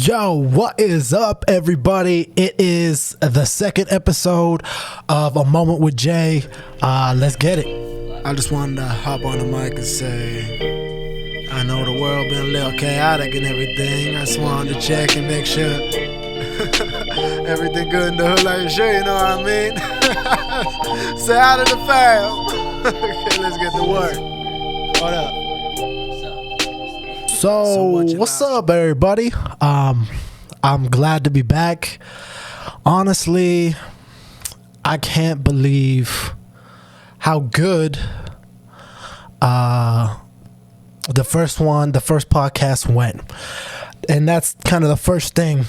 Yo, what is up, everybody? It is the second episode of A Moment with Jay. Let's get it. I just wanted to hop on the mic and say, I know the world been a little chaotic and everything. I just wanted to check and make sure everything good in the hood, like sure, you know what I mean? Say hi to the fam. Okay, let's get to work. What up? So what's up, everybody? I'm glad to be back. Honestly, I can't believe how good the first podcast went. And that's kind of the first thing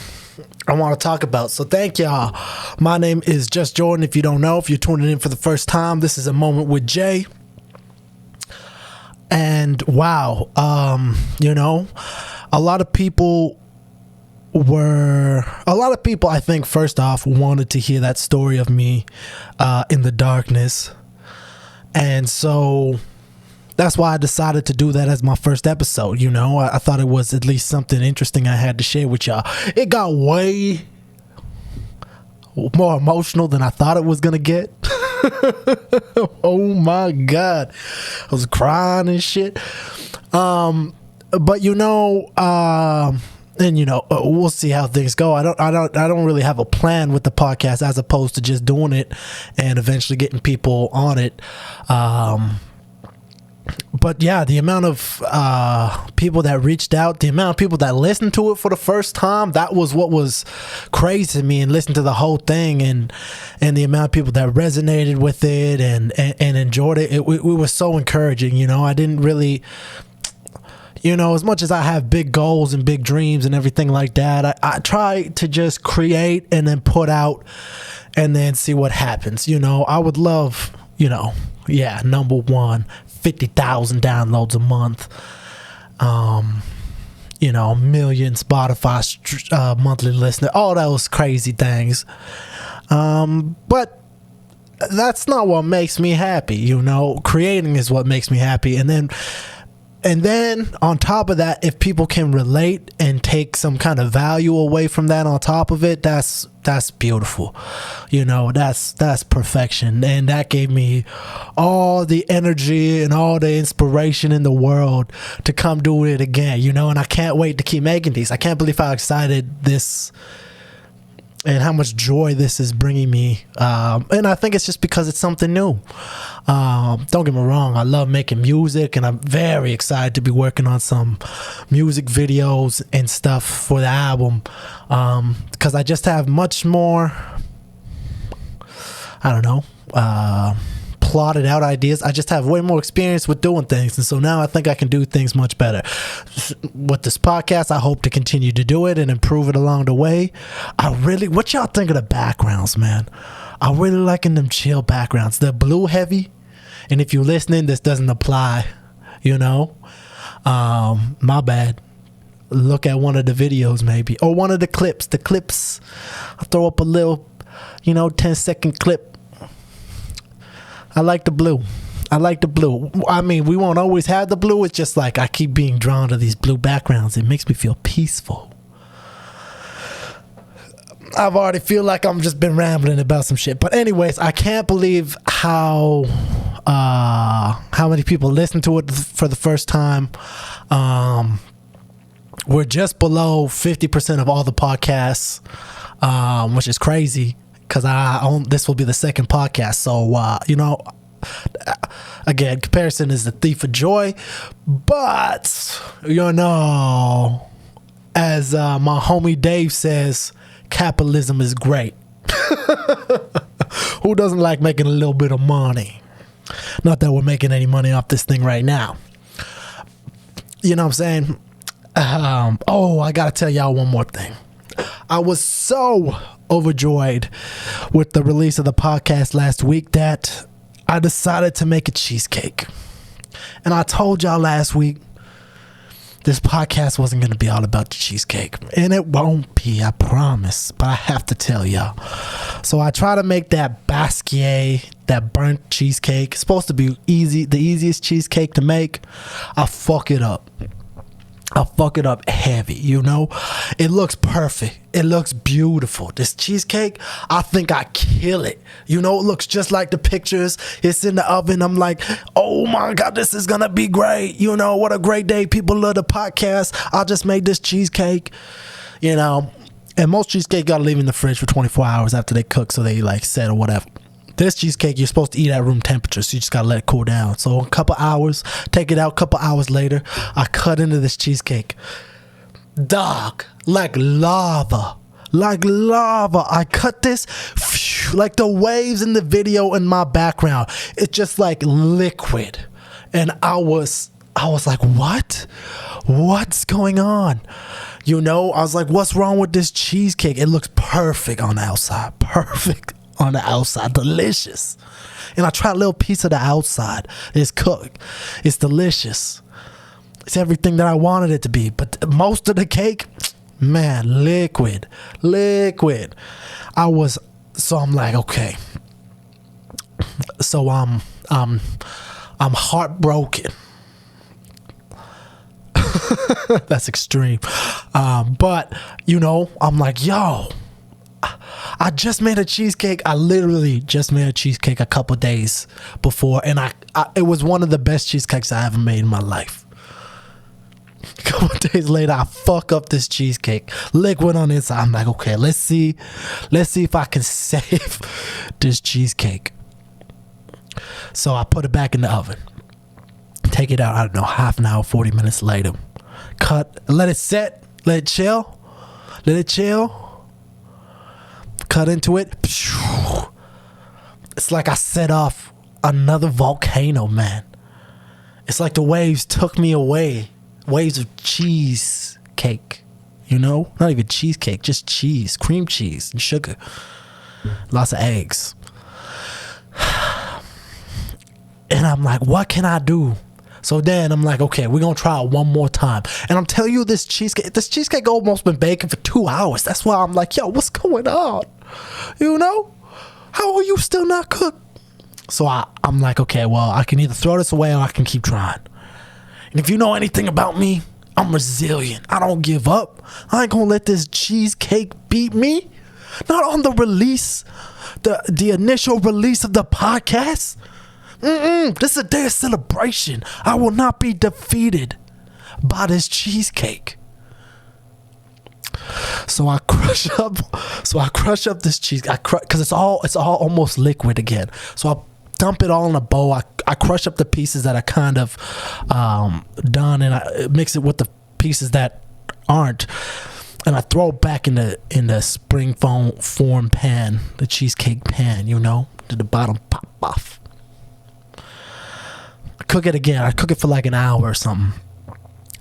I want to talk about. So thank y'all. My name is JusJrdn. If you don't know, if you're tuning in for the first time, this is A Moment with Jay. And wow, a lot of people I think first off wanted to hear that story of me in the darkness. And so that's why I decided to do that as my first episode. I thought it was at least something interesting I had to share with y'all. It got way more emotional than I thought it was going to get. Oh my God, I was crying and shit. But we'll see how things go. I don't really have a plan with the podcast as opposed to just doing it and eventually getting people on it. But yeah, the amount of people that reached out, the amount of people that listened to it for the first time, that was what was crazy to me, and listened to the whole thing, and the amount of people that resonated with it and enjoyed it. It was so encouraging. I didn't really, as much as I have big goals and big dreams and everything like that, I try to just create and then put out and then see what happens. I would love, number one, 50,000 downloads a month, million Spotify monthly listener, all those crazy things. But that's not what makes me happy. Creating is what makes me happy. And then on top of that, if people can relate and take some kind of value away from that on top of it, that's beautiful. That's perfection. And that gave me all the energy and all the inspiration in the world to come do it again, and I can't wait to keep making these. I can't believe how excited this and how much joy this is bringing me. And I think it's just because it's something new. Don't get me wrong, I love making music, and I'm very excited to be working on some music videos and stuff for the album, because I just have much more, plotted out ideas. I just have way more experience with doing things, and so now I think I can do things much better. With this podcast, I hope to continue to do it and improve it along the way. What y'all think of the backgrounds, man? I'm really liking them chill backgrounds. They're blue heavy, and if you're listening, this doesn't apply, my bad. Look at one of the videos maybe, or one of the clips. I'll throw up a little 10-second clip. I like the blue. I mean, we won't always have the blue. It's just like I keep being drawn to these blue backgrounds. It makes me feel peaceful. I've already feel like I'm just been rambling about some shit. But anyways, I can't believe how many people listen to it for the first time. We're just below 50% of all the podcasts, which is crazy. Because this will be the second podcast. So, again, comparison is the thief of joy. But, as my homie Dave says, capitalism is great. Who doesn't like making a little bit of money? Not that we're making any money off this thing right now. You know what I'm saying? I got to tell y'all one more thing. I was so overjoyed with the release of the podcast last week that I decided to make a cheesecake. And I told y'all last week this podcast wasn't going to be all about the cheesecake, and it won't be, I promise, but I have to tell y'all. So I try to make that Basquiat, that burnt cheesecake. It's supposed to be the easiest cheesecake to make. I fuck it up. I fuck it up heavy, you know? It looks perfect. It looks beautiful. This cheesecake, I think I kill it. You know, it looks just like the pictures. It's in the oven. I'm like, oh my God, this is gonna be great. You know, what a great day. People love the podcast. I just made this cheesecake, you know? And most cheesecake gotta leave in the fridge for 24 hours after they cook so they like set or whatever. This cheesecake, you're supposed to eat at room temperature, so you just gotta let it cool down. So a couple hours, take it out. A couple hours later, I cut into this cheesecake. Dog, like lava. I cut this, like the waves in the video in my background. It's just like liquid. And I was like, what? What's going on? You know, I was like, what's wrong with this cheesecake? It looks perfect on the outside. Perfect on the outside. Delicious. And I tried a little piece of the outside. It's cooked. It's delicious. It's everything that I wanted it to be. But most of the cake, man, liquid. So I'm like, okay. So I'm heartbroken. That's extreme. But you know, I'm like, yo, I just made a cheesecake. I literally just made a cheesecake a couple days before, and it was one of the best cheesecakes I ever made in my life. A couple days later, I fuck up this cheesecake, liquid on the inside. I'm like, okay, let's see if I can save this cheesecake. So I put it back in the oven. Take it out, I don't know, half an hour, 40 minutes later. Cut, let it set, let it chill. Cut into it. It's like I set off another volcano, man. It's like the waves took me away. Waves of cheesecake, you know? Not even cheesecake, just cheese, cream cheese and sugar. Lots of eggs. And I'm like, what can I do? So then I'm like, okay, we're going to try it one more time. And I'm telling you, this cheesecake almost been baking for 2 hours. That's why I'm like, yo, what's going on? You know? How are you still not cooked? So I'm like, okay, well, I can either throw this away or I can keep trying. And if you know anything about me, I'm resilient. I don't give up. I ain't going to let this cheesecake beat me. Not on the release, the initial release of the podcast. This is a day of celebration. I will not be defeated by this cheesecake. So I crush up this cheese. Because it's all almost liquid again. So I dump it all in a bowl. I crush up the pieces that are kind of done, and I mix it with the pieces that aren't, and I throw it back in the spring form pan, the cheesecake pan. You know, to the bottom pop off. Cook it again. I cook it for like an hour or something.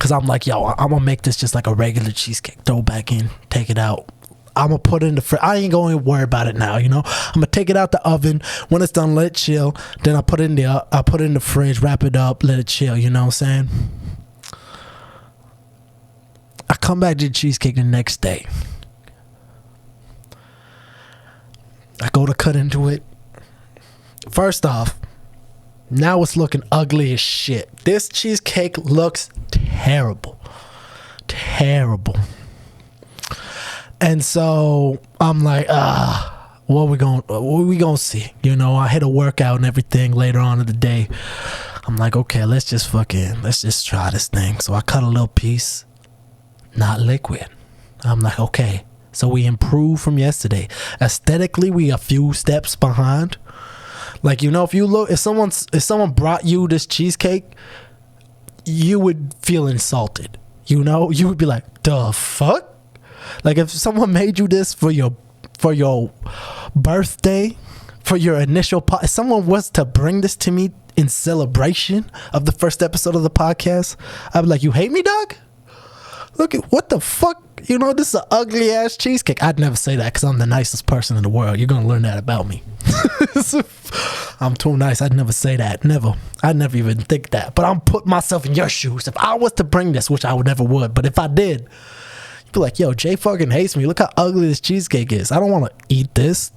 Cause I'm like, yo, I'm gonna make this just like a regular cheesecake. Throw it back in, take it out. I'm gonna put it in the fridge. I ain't gonna worry about it now, you know. I'm gonna take it out the oven. When it's done, let it chill. Then I put it in the fridge, wrap it up, let it chill. You know what I'm saying? I come back to the cheesecake the next day. I go to cut into it. First off, now it's looking ugly as shit. This cheesecake looks terrible. And so I'm like, what we gonna see? You know, I hit a workout and everything later on in the day. I'm like, okay, let's just try this thing. So I cut a little piece, not liquid. I'm like, okay, so we improved from yesterday. Aesthetically, we a few steps behind. Like, you know, if someone brought you this cheesecake, you would feel insulted. You know, you would be like, the fuck? Like, if someone made you this for your birthday, for your initial if someone was to bring this to me in celebration of the first episode of the podcast, I'd be like, you hate me, dog? Look at what the fuck? You know, this is an ugly ass cheesecake. I'd never say that because I'm the nicest person in the world. You're gonna learn that about me. I'm too nice. I'd never say that. Never. I'd never even think that. But I'm putting myself in your shoes. If I was to bring this, which I would never would, but if I did, you'd be like, yo, Jay fucking hates me. Look how ugly this cheesecake is. I don't want to eat this.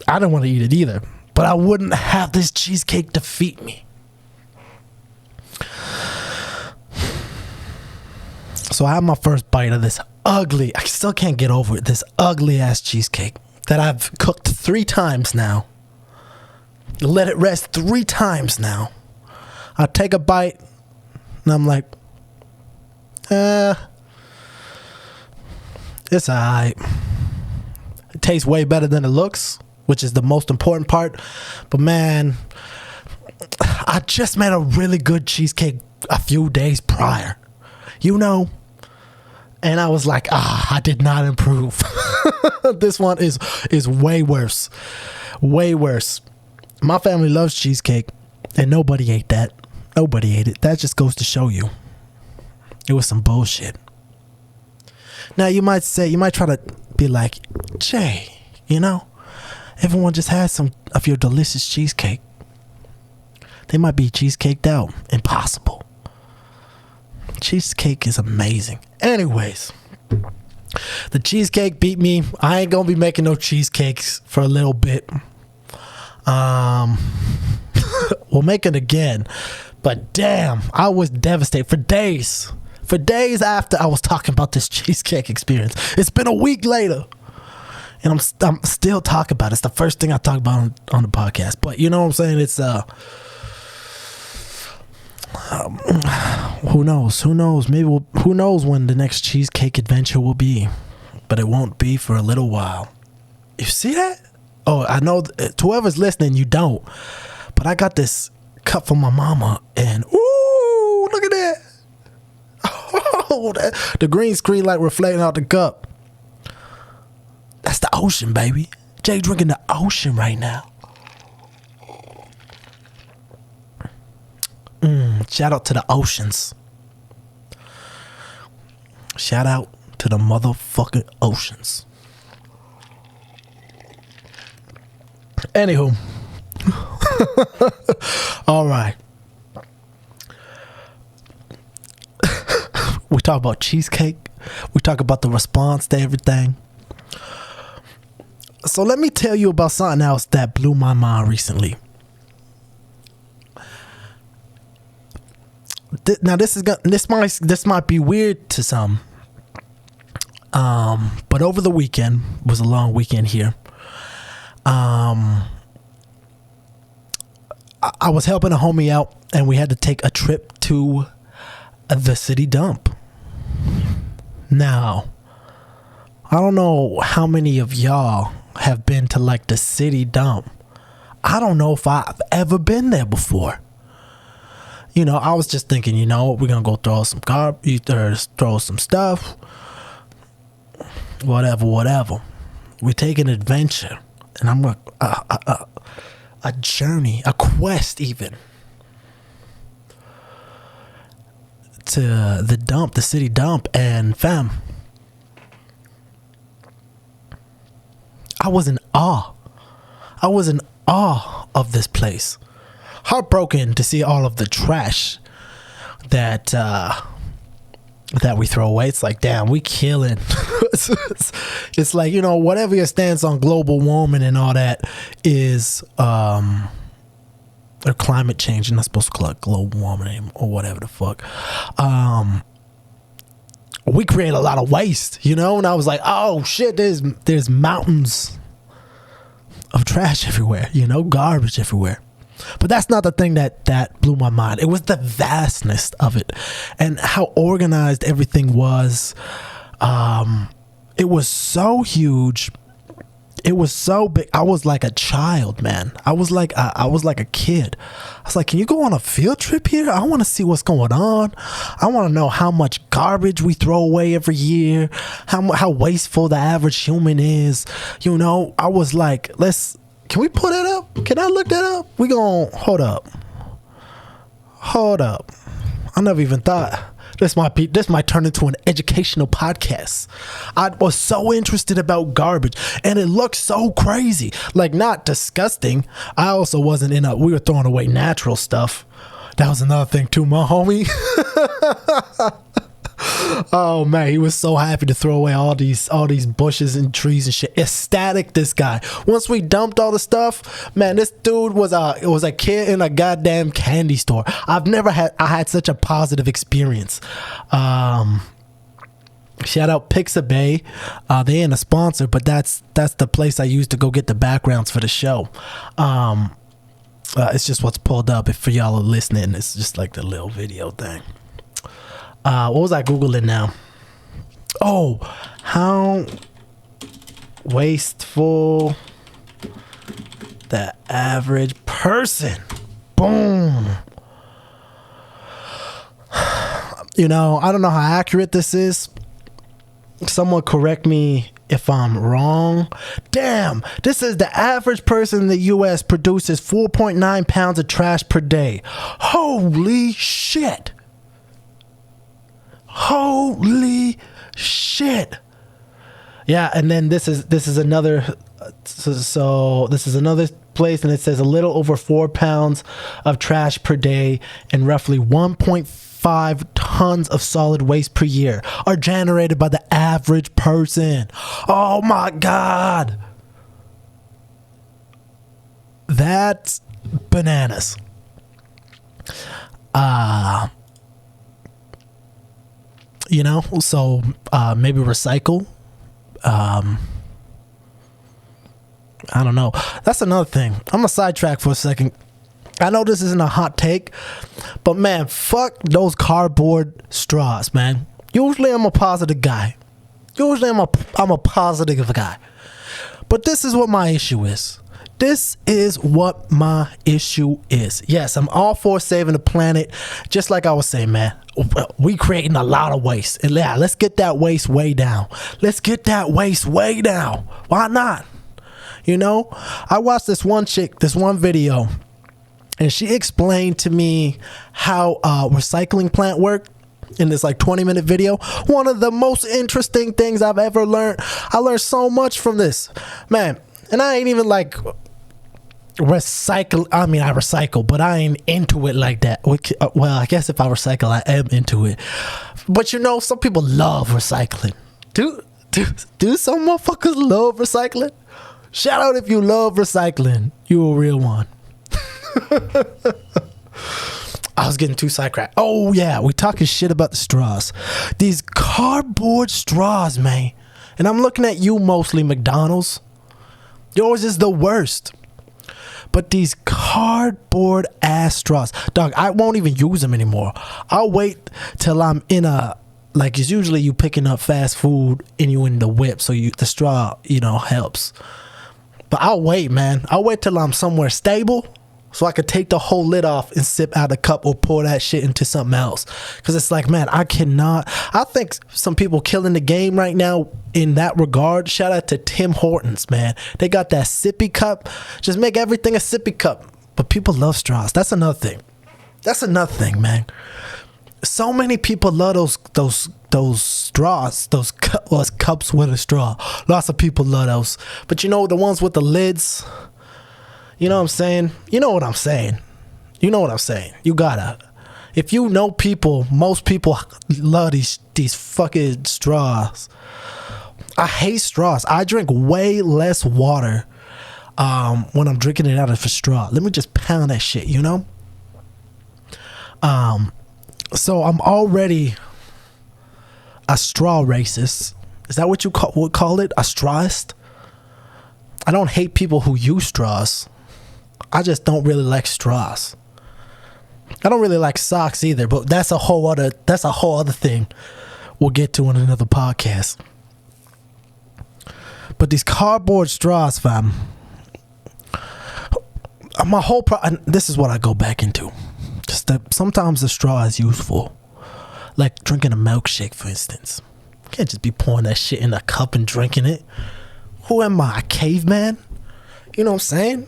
I don't want to eat it either. But I wouldn't have this cheesecake defeat me. So I had my first bite of this ugly, I still can't get over it, this ugly ass cheesecake that I've cooked 3 times now. Let it rest 3 times now. I take a bite and I'm like, it's alright. It tastes way better than it looks, which is the most important part. But man, I just made a really good cheesecake a few days prior, you know, and I was like, I did not improve. This one is way worse. Way worse. My family loves cheesecake and nobody ate that. Nobody ate it. That just goes to show you it was some bullshit. Now you might try to be like, Jay, you know, everyone just had some of your delicious cheesecake. They might be cheesecaked out. Impossible. Cheesecake is amazing. Anyways, the cheesecake beat me. I ain't gonna be making no cheesecakes for a little bit. We'll make it again. But damn, I was devastated for days. For days after I was talking about this cheesecake experience. It's been a week later. And I'm still talking about it. It's the first thing I talk about on the podcast. But you know what I'm saying? It's who knows? Maybe who knows when the next cheesecake adventure will be. But it won't be for a little while. You see that? Oh, I know to whoever's listening, you don't. But I got this cup from my mama, and ooh, look at that. Oh, the green screen light reflecting out the cup. That's the ocean, baby. Jay drinking the ocean right now. Shout out to the oceans. Shout out to the motherfucking oceans. Anywho. All right. We talk about cheesecake. We talk about the response to everything. So let me tell you about something else that blew my mind recently. Now this might be weird to some. But over the weekend, was a long weekend here. I was helping a homie out, and we had to take a trip to the city dump. Now, I don't know how many of y'all have been to like the city dump. I don't know if I've ever been there before. You know, I was just thinking, you know, we're gonna go throw some garbage or throw some stuff. Whatever. We take an adventure, and I'm like a journey, a quest even, to the dump, the city dump, and fam, I was in awe. I was in awe of this place. Heartbroken to see all of the trash that we throw away. It's like, damn, we killing. It's like, you know, whatever your stance on global warming and all that is, or climate change. You're not supposed to call it global warming or whatever the fuck. We create a lot of waste, you know? And I was like, oh shit, there's mountains of trash everywhere, you know, garbage everywhere. But that's not the thing that blew my mind. It was the vastness of it and how organized everything was. It was so huge. It was so big. I was like a child, man. I was like a kid. I was like, can you go on a field trip here? I want to see what's going on. I want to know how much garbage we throw away every year, how wasteful the average human is. You know, I was like, can we pull that up? Can I look that up? We gon' hold up. I never even thought this might turn into an educational podcast. I was so interested about garbage, and it looked so crazy. Like, not disgusting. I also wasn't we were throwing away natural stuff. That was another thing too, my homie. Oh man, he was so happy to throw away all these bushes and trees and shit. Ecstatic, this guy. Once we dumped all the stuff, man, this dude was a kid in a goddamn candy store. I had such a positive experience. Shout out Pixabay. They ain't a sponsor, but that's the place I use to go get the backgrounds for the show. It's just what's pulled up. If for y'all are listening, it's just like the little video thing. What was I Googling now? Oh, how wasteful the average person. Boom. You know, I don't know how accurate this is. Someone correct me if I'm wrong. Damn, this is the average person in the US produces 4.9 pounds of trash per day. Holy shit. Holy shit. Yeah, and then this is another so this is another place, and it says a little over 4 pounds of trash per day and roughly 1.5 tons of solid waste per year are generated by the average person. Oh my God. That's bananas. You know, so maybe recycle. I don't know. That's another thing. I'm gonna sidetrack for a second. I know this isn't a hot take, but man, fuck those cardboard straws, man. Usually I'm a positive guy. Usually I'm a positive guy. But this is what my issue is. This is what my issue is. Yes, I'm all for saving the planet. Just like I was saying, man, we creating a lot of waste. And yeah, let's get that waste way down. Let's get that waste way down. Why not? You know, I watched this one video, and she explained to me how a recycling plant worked in this like 20-minute video. One of the most interesting things I've ever learned. I learned so much from this, man. And I ain't even like recycle. I mean, I recycle, but I ain't into it like that. Well, I guess if I recycle, I am into it. But you know, some people love recycling. Do some motherfuckers love recycling? Shout out if you love recycling. You a real one. I was getting too sidetracked. Oh yeah, we talking shit about the straws. These cardboard straws, man. And I'm looking at you mostly, McDonald's. Yours is the worst. But these cardboard ass straws, dog, I won't even use them anymore. I'll wait till I'm in a, like, it's usually you picking up fast food and you in the whip, so the straw, you know, helps. But I'll wait, man. I'll wait till I'm somewhere stable so I could take the whole lid off and sip out a cup or pour that shit into something else. Because it's like, man, I cannot. I think some people killing the game right now in that regard. Shout out to Tim Hortons, man. They got that sippy cup. Just make everything a sippy cup. But people love straws. That's another thing. That's another thing, man. So many people love those straws, those cups with a straw. Lots of people love those. But you know, the ones with the lids, you know what I'm saying? You know what I'm saying. You know what I'm saying. You gotta. If you know people, most people love these fucking straws. I hate straws. I drink way less water when I'm drinking it out of a straw. Let me just pound that shit, you know? So I'm already a straw racist. Is that what you would call it? A strawist? I don't hate people who use straws. I just don't really like straws. I don't really like socks either, but that's a whole other thing we'll get to in another podcast. But these cardboard straws, fam. My whole this is what I go back into. Just that sometimes the straw is useful. Like drinking a milkshake, for instance. You can't just be pouring that shit in a cup and drinking it. Who am I, a caveman? You know what I'm saying?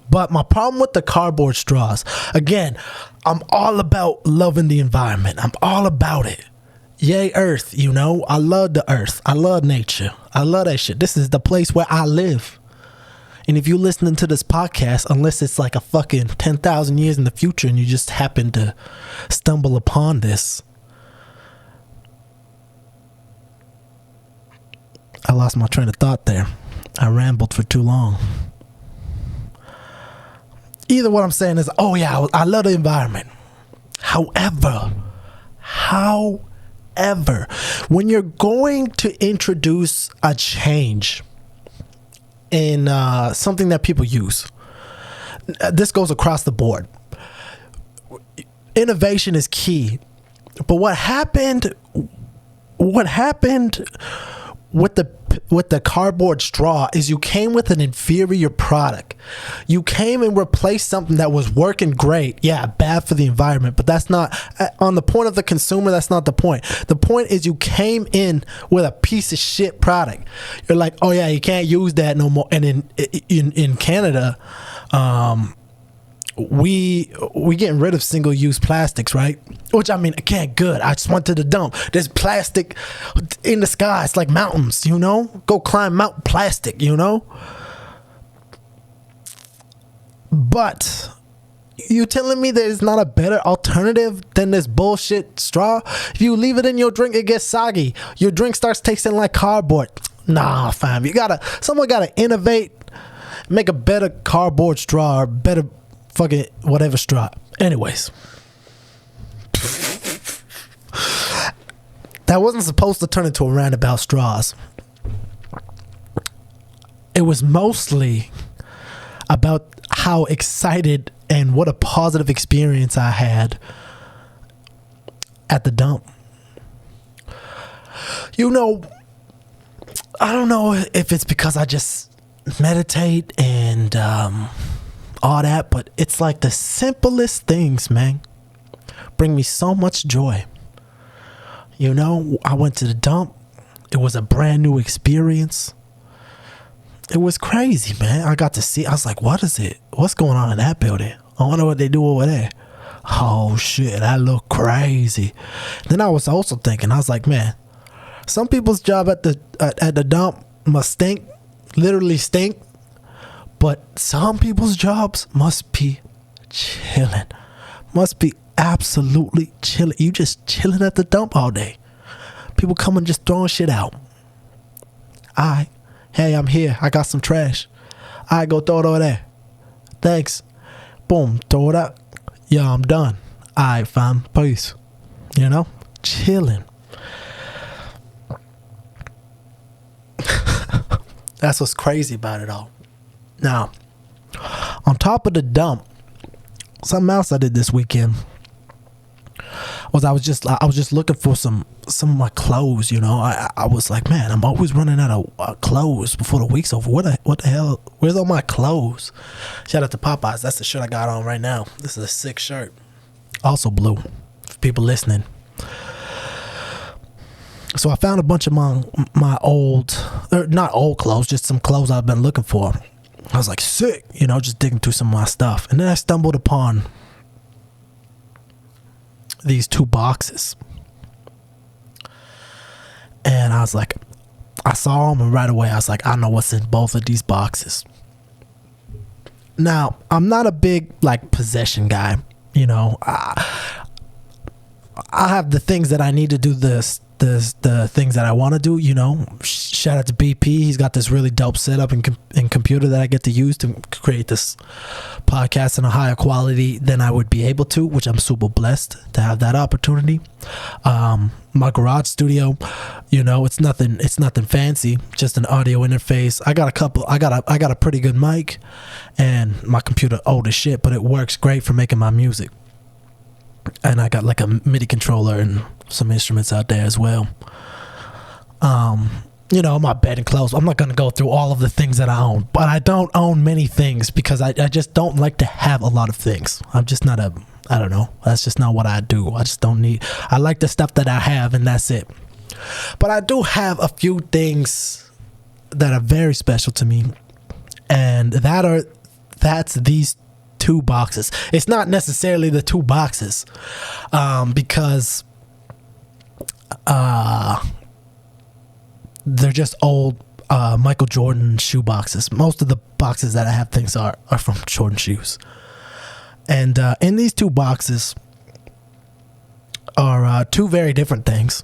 But my problem with the cardboard straws, again, I'm all about loving the environment. I'm all about it. Yay, Earth, you know? I love the Earth. I love nature. I love that shit. This is the place where I live. And if you're listening to this podcast, unless it's like a fucking 10,000 years in the future and you just happen to stumble upon this. I lost my train of thought there. I rambled for too long. Either what I'm saying is, oh yeah, I love the environment. However, ever, when you're going to introduce a change in something that people use, this goes across the board. Innovation is key. But what happened with the cardboard straw is you came with an inferior product. You came and replaced something that was working great. Yeah, bad for the environment, but that's not on the point of the consumer. That's not the point. The point is you came in with a piece of shit product. You're like, oh yeah, you can't use that no more. And in Canada, we getting rid of single-use plastics, right? Which, I mean, again, good. I just went to the dump. There's plastic in the sky. It's like mountains, you know? Go climb Mount Plastic, you know? But you telling me there's not a better alternative than this bullshit straw? If you leave it in your drink, it gets soggy. Your drink starts tasting like cardboard. Nah, fam. Someone gotta innovate, make a better cardboard straw or better fucking whatever straw. Anyways, that wasn't supposed to turn into a rant about straws. It was mostly about how excited and what a positive experience I had at the dump. You know, I don't know if it's because I just meditate and all that, but it's like the simplest things, man, bring me so much joy. You know, I went to the dump. It was a brand new experience. It was crazy, man. I got to see. I was like, what is it? What's going on in that building? I wonder what they do over there. Oh shit, that look crazy. Then I was also thinking, I was like, man, some people's job at the dump must stink, literally stink. But some people's jobs must be chilling. Must be absolutely chilling. You just chilling at the dump all day. People coming just throwing shit out. Hey, I'm here. I got some trash. Go throw it over there. Thanks. Boom, throw it out. Yeah, I'm done. Fam. Peace. You know? Chilling. That's what's crazy about it all. Now, on top of the dump, something else I did this weekend was I was just looking for some of my clothes. You know, I was like, man, I'm always running out of clothes before the week's over. What the hell? Where's all my clothes? Shout out to Popeyes. That's the shirt I got on right now. This is a sick shirt. Also blue. For people listening. So I found a bunch of my old, or not old clothes, just some clothes I've been looking for. I was like, sick, you know, just digging through some of my stuff. And then I stumbled upon these 2 boxes. And I was like, I saw them, and right away I was like, I know what's in both of these boxes. Now, I'm not a big, like, possession guy. You know, I have the things that I need to do the things that I want to do, you know. Shout out to BP. He's got this really dope setup and computer that I get to use to create this podcast in a higher quality than I would be able to, which I'm super blessed to have that opportunity. My garage studio, you know, it's nothing fancy, just an audio interface. I got a pretty good mic, and my computer old as shit, but it works great for making my music. And I got like a MIDI controller and some instruments out there as well. You know, my bed and clothes. I'm not going to go through all of the things that I own, but I don't own many things because I just don't like to have a lot of things. I'm just not I don't know. That's just not what I do. I like the stuff that I have, and that's it. But I do have a few things that are very special to me, and that's these 2 boxes. It's not necessarily the 2 boxes, because they're just old Michael Jordan shoe boxes. Most of the boxes that I have things are from Jordan shoes. And in these 2 boxes are 2 very different things.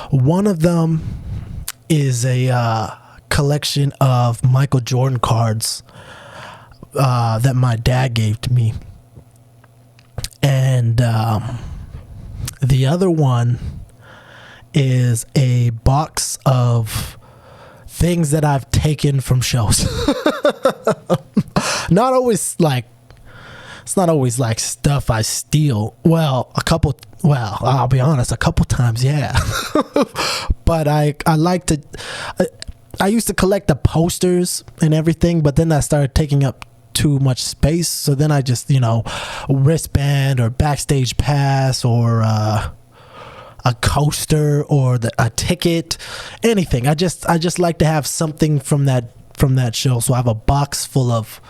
One of them is a collection of Michael Jordan cards that my dad gave to me. And the other one is a box of things that I've taken from shows. Not always like, it's not always like stuff I steal. Well, I'll be honest, a couple times, yeah. But I like to, I used to collect the posters and everything, but then I started taking up too much space. So then I just, wristband or backstage pass or a coaster or a ticket, anything. I just like to have something from that show. So I have a box full of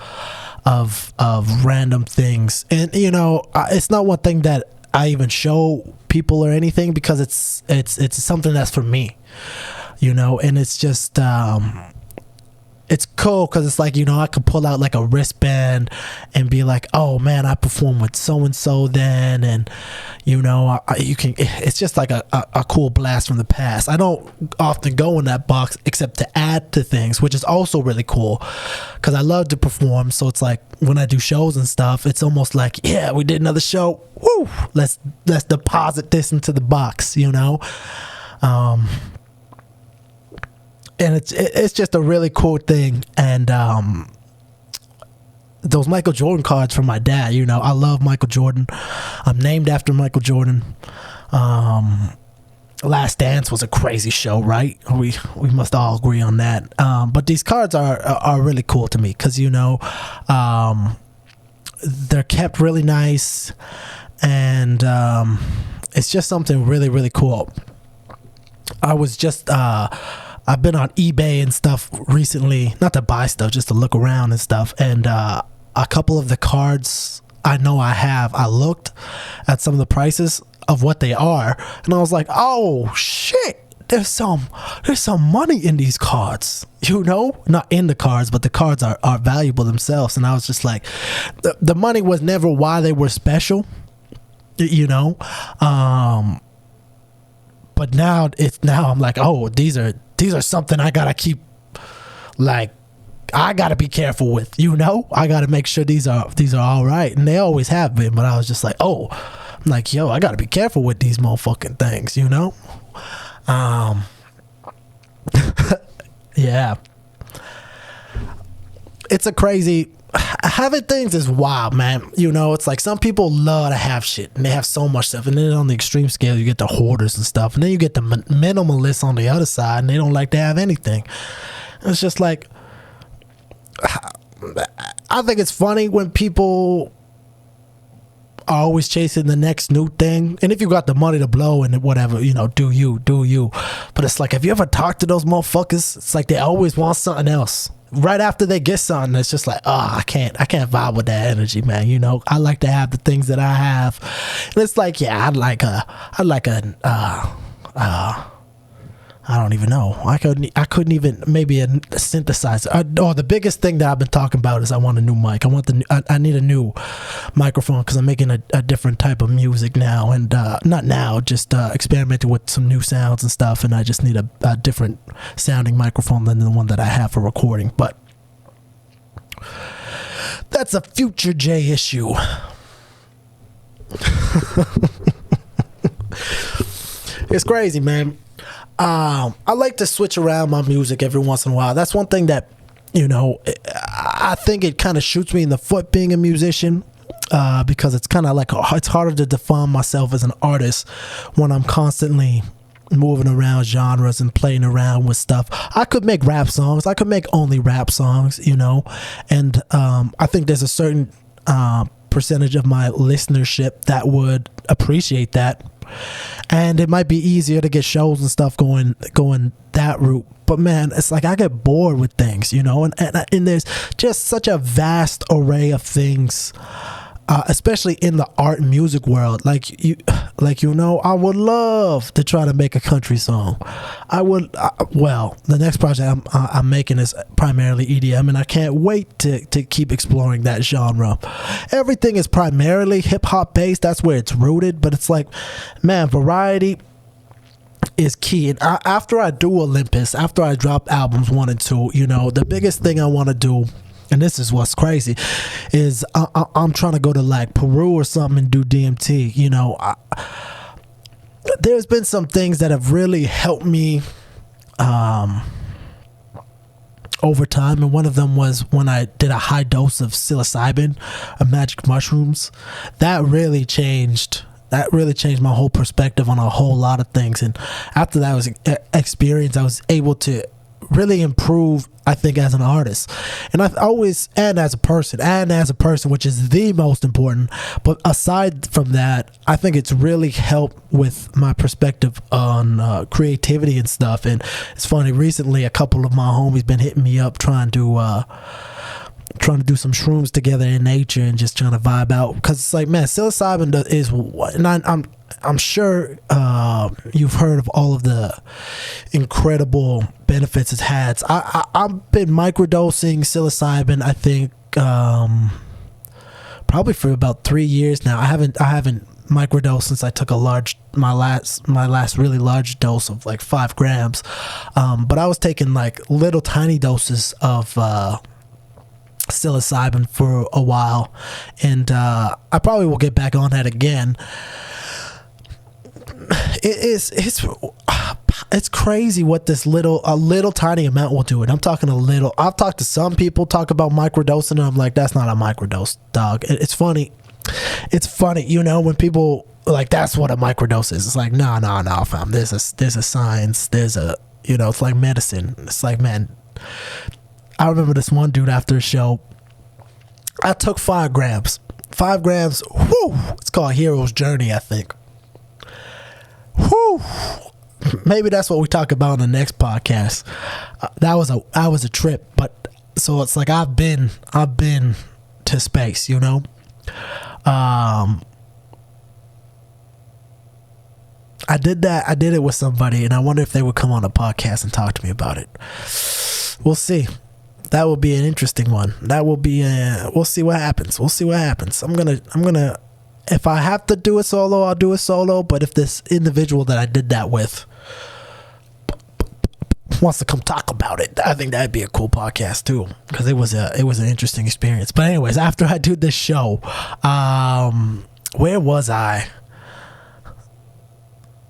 random things, and it's not one thing that I even show people or anything, because it's something that's for me, and it's just it's cool because it's like, I could pull out like a wristband and be like, oh man, I performed with so and so then, and it's just like a cool blast from the past. I don't often go in that box except to add to things, which is also really cool because I love to perform. So it's like when I do shows and stuff, it's almost like, yeah, we did another show, woo, let's deposit this into the box, and it's just a really cool thing. And those Michael Jordan cards from my dad, I love Michael Jordan. I'm named after Michael Jordan. Last Dance was a crazy show, right? We must all agree on that. But these cards are really cool to me because they're kept really nice, and it's just something really, really cool. I was just I've been on eBay and stuff recently, not to buy stuff, just to look around and stuff. And a couple of the cards I looked at some of the prices of what they are, and I was like, oh shit, there's some money in these cards, not in the cards, but the cards are valuable themselves. And I was just like, the money was never why they were special, but now I'm like, oh, these are something I gotta keep, like, I gotta be careful with, I gotta make sure these are all right, and they always have been. But I was just like, oh, I'm like, yo, I gotta be careful with these motherfucking things, yeah, it's a crazy, having things is wild, man. It's like some people love to have shit and they have so much stuff, and then on the extreme scale you get the hoarders and stuff, and then you get the minimalists on the other side, and they don't like to have anything. It's just like, I think it's funny when people are always chasing the next new thing, and if you got the money to blow and whatever, do you. But it's like, have you ever talked to those motherfuckers? It's like they always want something else. Right after they get something, it's just like, oh, I can't vibe with that energy, man. I like to have the things that I have, and it's like, yeah, I'd like a I don't even know. I couldn't even, maybe a synthesizer. The biggest thing that I've been talking about is I want a new mic. I need a new microphone because I'm making a different type of music now, and not now, just experimenting with some new sounds and stuff. And I just need a different sounding microphone than the one that I have for recording. But that's a future J issue. It's crazy, man. I like to switch around my music every once in a while. That's one thing that, I think it kind of shoots me in the foot being a musician, because it's kind of like, it's harder to define myself as an artist when I'm constantly moving around genres and playing around with stuff. I could make rap songs. I could make only rap songs, and I think there's a certain percentage of my listenership that would appreciate that. And it might be easier to get shows and stuff going that route. But man, it's like I get bored with things, and there's just such a vast array of things, especially in the art and music world. I would love to try to make a country song. The next project I'm making is primarily EDM, and I can't wait to keep exploring that genre. Everything is primarily hip hop based. That's where it's rooted. But it's like, man, variety is key. And after I do Olympus, after I drop albums 1 and 2, the biggest thing I want to do, and this is what's crazy, is I'm trying to go to like Peru or something and do DMT. there's been some things that have really helped me over time, and one of them was when I did a high dose of psilocybin, magic mushrooms. That really changed my whole perspective on a whole lot of things. And after that experience, I was able to really improve, I think, as an artist, and I've always, and as a person, which is the most important. But aside from that, I think it's really helped with my perspective on creativity and stuff. And it's funny, recently a couple of my homies been hitting me up trying to do some shrooms together in nature and just trying to vibe out, because it's like, man, psilocybin is, and I'm sure you've heard of all of the incredible benefits it has. I've been microdosing psilocybin, I think, probably for about 3 years now. I haven't microdosed since I took my last really large dose of like 5 grams. But I was taking like little tiny doses of psilocybin for a while, and I probably will get back on that again. It's crazy what this little tiny amount will do. And I'm talking a little. I've talked to some people talk about microdosing, and I'm like, that's not a microdose, dog. It's funny, you know, when people like, that's what a microdose is. It's like, no, fam. There's a science. There's a, you know, it's like medicine. It's like, man, I remember this one dude after a show, I took 5 grams. 5 grams. Whoo! It's called Hero's Journey, I think. Whoo! Maybe that's what we talk about in the next podcast. That was a trip, but so it's like I've been to space, you know. I did that. I did it with somebody, and I wonder if they would come on the podcast and talk to me about it. We'll see. That will be an interesting one. That will be we'll see what happens. I'm gonna if I have to do it solo, I'll do it solo. But if this individual that I did that with wants to come talk about it, I think that'd be a cool podcast too, because it was an interesting experience. But anyways, after I do this show, where was I?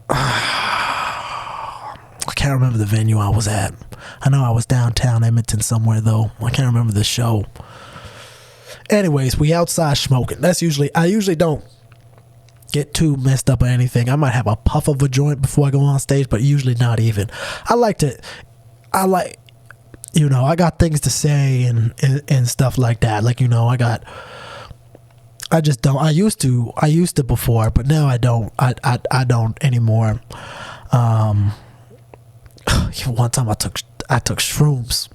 I can't remember the venue I was at. I know I was downtown Edmonton somewhere though. I can't remember the show. Anyways, we outside smoking. I usually don't get too messed up or anything. I might have a puff of a joint before I go on stage, but usually not even. You know, I got things to say and stuff like that. Like, you know, I just don't. I used to before, but now I don't. I don't anymore. One time I took shrooms.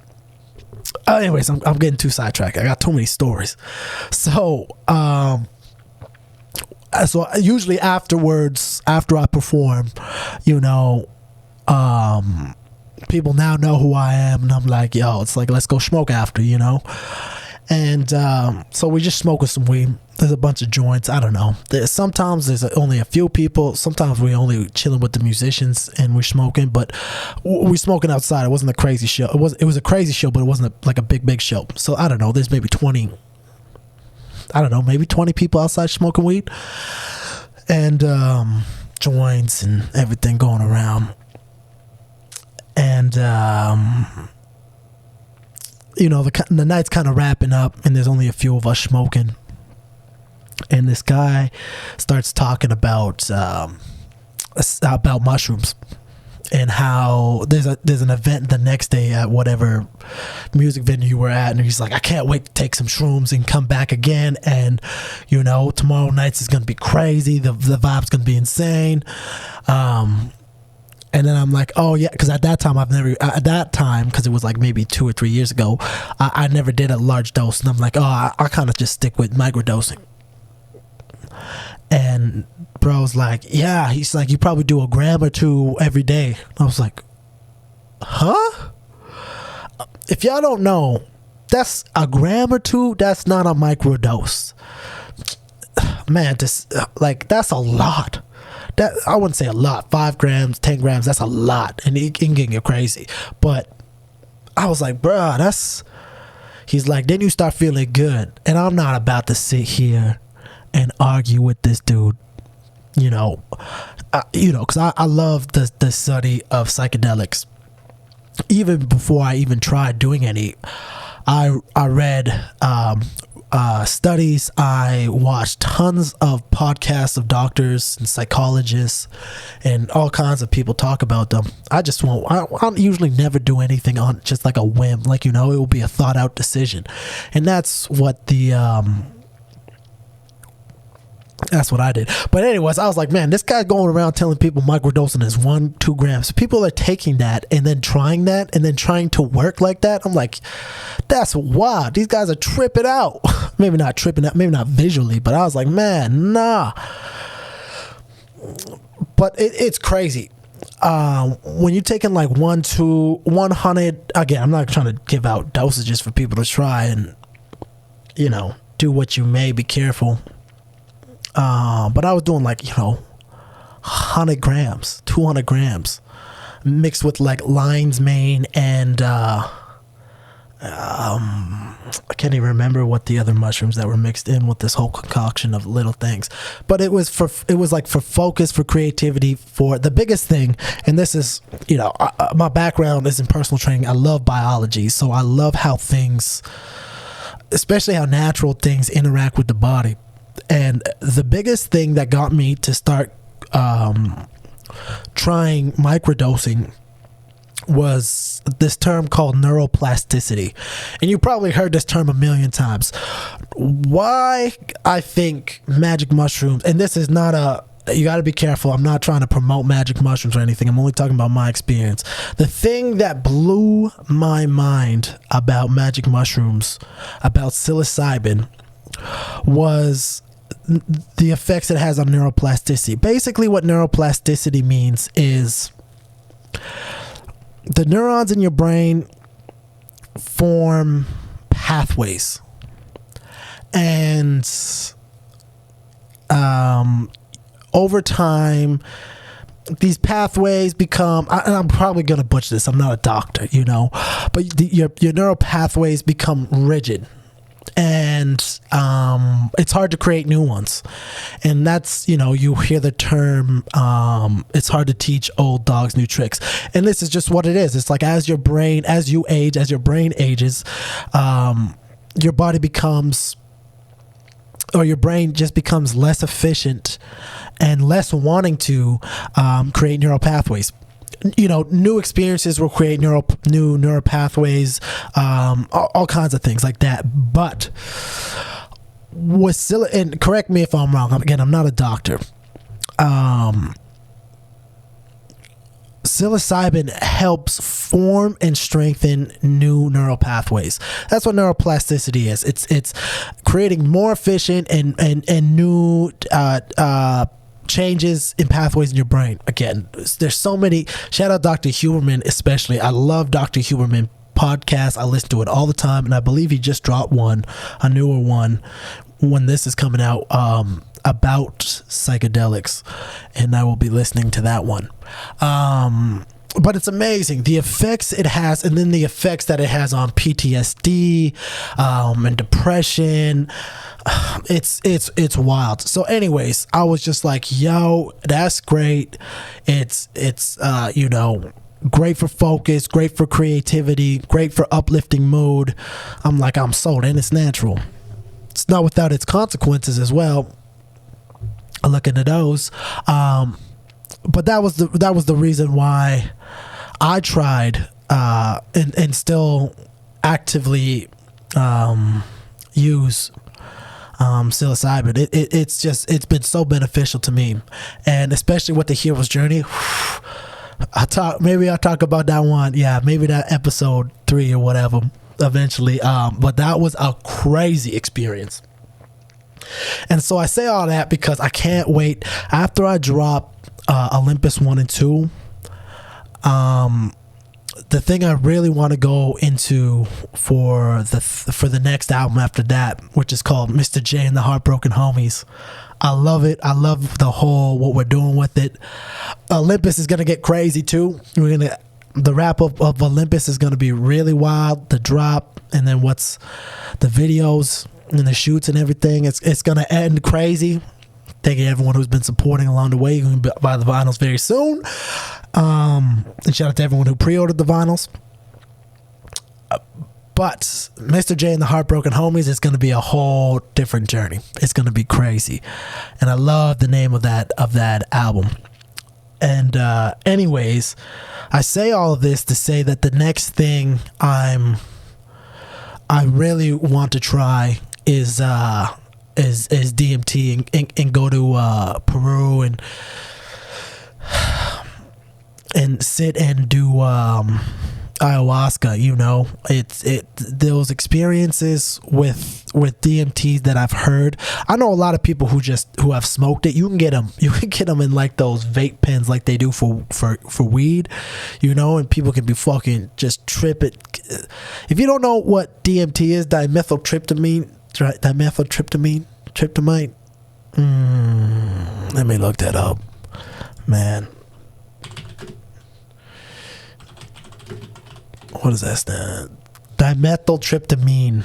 Anyways, I'm getting too sidetracked. I got too many stories. So usually afterwards, after I perform, you know, people now know who I am, and I'm like, yo, it's like, let's go smoke after, you know. And so we just smoke with some weed. There's a bunch of joints. I don't know. Sometimes there's only a few people. Sometimes we only chilling with the musicians and we're smoking. But we smoking outside. It wasn't a crazy show. It was a crazy show, but it wasn't like a big show. So I don't know. There's maybe 20. I don't know. Maybe 20 people outside smoking weed, and joints and everything going around. And you know, the night's kind of wrapping up, and there's only a few of us smoking. And this guy starts talking about mushrooms, and how there's an event the next day at whatever music venue you were at, and he's like, I can't wait to take some shrooms and come back again, and you know, tomorrow nights is gonna be crazy. The vibe's gonna be insane. And then I'm like, oh yeah, because at that time, because it was like maybe 2 or 3 years ago, I never did a large dose, and I'm like, oh, I kind of just stick with microdosing. And bro's like, yeah, he's like, you probably do a gram or 2 every day. I was like, huh? If y'all don't know, that's a gram or 2. That's not a microdose, man. Just like, that's a lot. That, I wouldn't say a lot. 5 grams, 10 grams, that's a lot, and it can get crazy. But I was like, bruh, that's. He's like, then you start feeling good, and I'm not about to sit here and argue with this dude Because I love the study of psychedelics. Even before I even tried doing any, I read studies. I watched tons of podcasts of doctors and psychologists and all kinds of people talk about them. I usually never do anything on just like a whim. Like, it will be a thought out decision. And that's what that's what I did. But anyways, I was like, man, this guy's going around telling people microdosing is 1-2 grams. People are taking that and then trying that and then trying to work like that. I'm like, that's wild. These guys are tripping out. Maybe not tripping out, maybe not visually, but I was like, man, nah. But it's crazy. When you're taking like 1 to 100, again, I'm not trying to give out dosages for people to try and, do what you may, be careful. But I was doing like 100 grams, 200 grams, mixed with like lion's mane and I can't even remember what the other mushrooms that were mixed in with this whole concoction of little things. But it was like for focus, for creativity, for the biggest thing. And this is, my background is in personal training. I love biology, so I love how things, especially how natural things interact with the body. And the biggest thing that got me to start trying microdosing was this term called neuroplasticity. And you probably heard this term a million times. Why I think magic mushrooms, and this is not you got to be careful. I'm not trying to promote magic mushrooms or anything. I'm only talking about my experience. The thing that blew my mind about magic mushrooms, about psilocybin, was the effects it has on neuroplasticity. Basically, what neuroplasticity means is the neurons in your brain form pathways, and over time these pathways become, and I'm probably going to butcher this, I'm not a doctor, but your neural pathways become rigid, and it's hard to create new ones. And that's, you hear the term, it's hard to teach old dogs new tricks. And this is just what it is. It's like as your brain ages, your body becomes, or your brain just becomes less efficient and less wanting to create neural pathways. New experiences will create new neural pathways, all kinds of things like that. But with and correct me if I'm wrong. Again, I'm not a doctor. Psilocybin helps form and strengthen new neural pathways. That's what neuroplasticity is. It's creating more efficient and new changes in pathways in your brain. Again, there's so many. Shout out Dr. Huberman, especially. I love Dr. Huberman podcast. I listen to it all the time, and I believe he just dropped a newer one when this is coming out, about psychedelics, and I will be listening to that one. But it's amazing the effects it has, and then the effects that it has on PTSD and depression. It's wild. So anyways, I was just like, yo, that's great. It's great for focus, great for creativity, great for uplifting mood. I'm like, I'm sold, and it's natural. It's not without its consequences as well. I look into those. But that was the reason why I tried and still actively use psilocybin. It's been so beneficial to me, and especially with the hero's journey. I'll talk about that one. Yeah, maybe that episode 3 or whatever eventually. But that was a crazy experience. And so I say all that because I can't wait after I drop Olympus 1 and 2. The thing I really want to go into for the next album after that, which is called Mr. J and the Heartbroken Homies. I love it. I love what we're doing with it. Olympus is gonna get crazy too. The wrap up of Olympus is gonna be really wild. The drop, and then what's the videos and the shoots and everything. It's gonna end crazy. Thank you to everyone who's been supporting along the way. You can buy the vinyls very soon. And shout out to everyone who pre-ordered the vinyls. But Mr. J and the Heartbroken Homies is going to be a whole different journey. It's going to be crazy. And I love the name of that album. And anyways, I say all of this to say that the next thing I really want to try is DMT and go to Peru and sit and do ayahuasca. You know, it's those experiences with DMT that I've heard. I know a lot of people who have smoked it. You can get them in like those vape pens like they do for weed, you know, and people can be fucking just trip it. If you don't know what DMT is, dimethyltryptamine. Let me look that up, man. What does that stand? Dimethyltryptamine.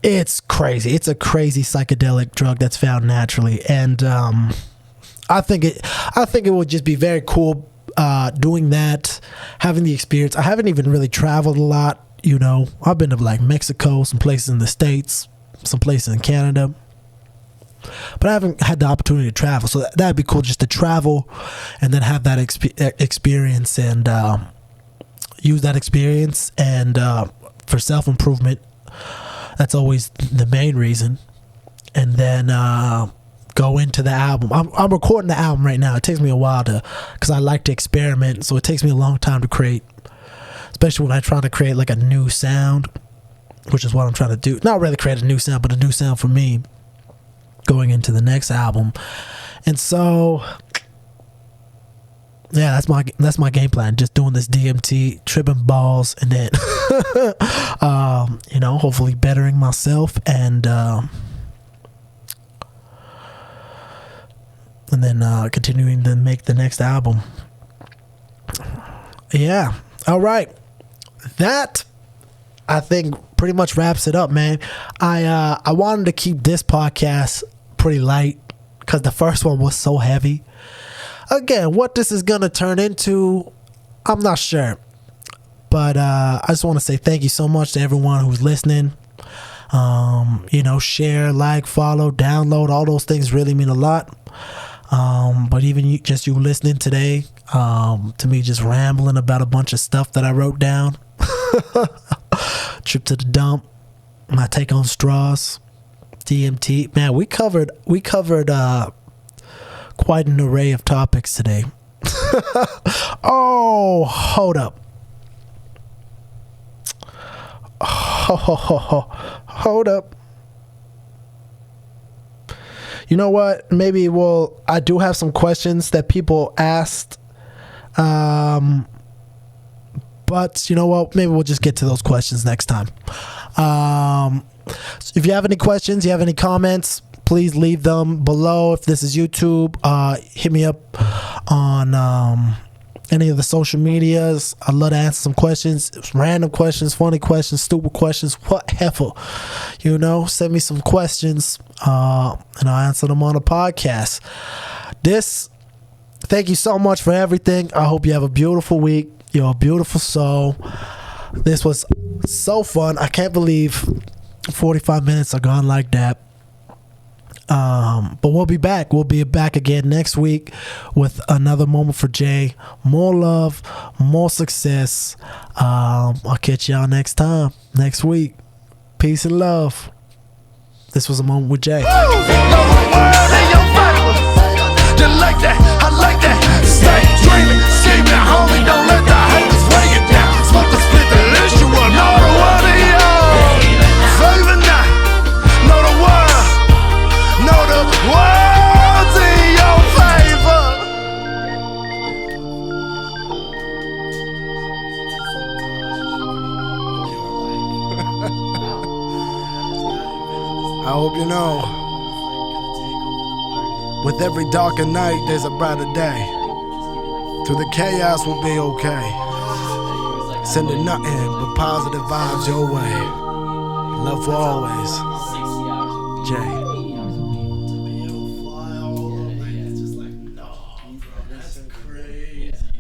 It's crazy. It's a crazy psychedelic drug that's found naturally, and I think it would just be very cool doing that, having the experience. I haven't even really traveled a lot. You know, I've been to like Mexico, some places in the States, some places in Canada, but I haven't had the opportunity to travel. So that'd be cool, just to travel and then have that experience and use that experience and for self-improvement. That's always the main reason. And then go into the album. I'm recording the album right now. It takes me a while because I like to experiment, so it takes me a long time to create. Especially when I try to create like a new sound, which is what I'm trying to do. Not really create a new sound, but a new sound for me going into the next album. And so, yeah, that's my game plan. Just doing this DMT, tripping balls, and then, you know, hopefully bettering myself and then continuing to make the next album. Yeah. All right. That, I think, pretty much wraps it up, man. I wanted to keep this podcast pretty light because the first one was so heavy. Again, what this is going to turn into, I'm not sure. But I just want to say thank you so much to everyone who's listening. You know, share, like, follow, download, all those things really mean a lot. But even you listening today, to me just rambling about a bunch of stuff that I wrote down. Trip to the dump, my take on straws, DMT. Man, we covered quite an array of topics today. Oh, hold up. Hold up. You know what? Maybe I do have some questions that people asked. But you know what? Maybe we'll just get to those questions next time. If you have any questions, you have any comments, please leave them below. If this is YouTube, hit me up on any of the social medias. I'd love to answer some questions, random questions, funny questions, stupid questions, whatever. You know, send me some questions and I'll answer them on a podcast. Thank you so much for everything. I hope you have a beautiful week. You're a beautiful soul. This was so fun. I can't believe 45 minutes are gone like that. But we'll be back. We'll be back again next week with another moment for Jay. More love, more success. I'll catch y'all next week. Peace and love. This was a moment with Jay. Just like that, I like that. Stay dreaming, scheming, homie. Don't let the haters weigh you down. Smoke the split the list you up. Know the word of y'all. Favor not. Know the word. Know the words in your favor. I hope you know. With every darker night, there's a brighter day. Through the chaos, we'll be okay. Sending nothing but positive vibes your way. Love for always. DJ. You'll fly all over. It's just like, no, bro, that's crazy.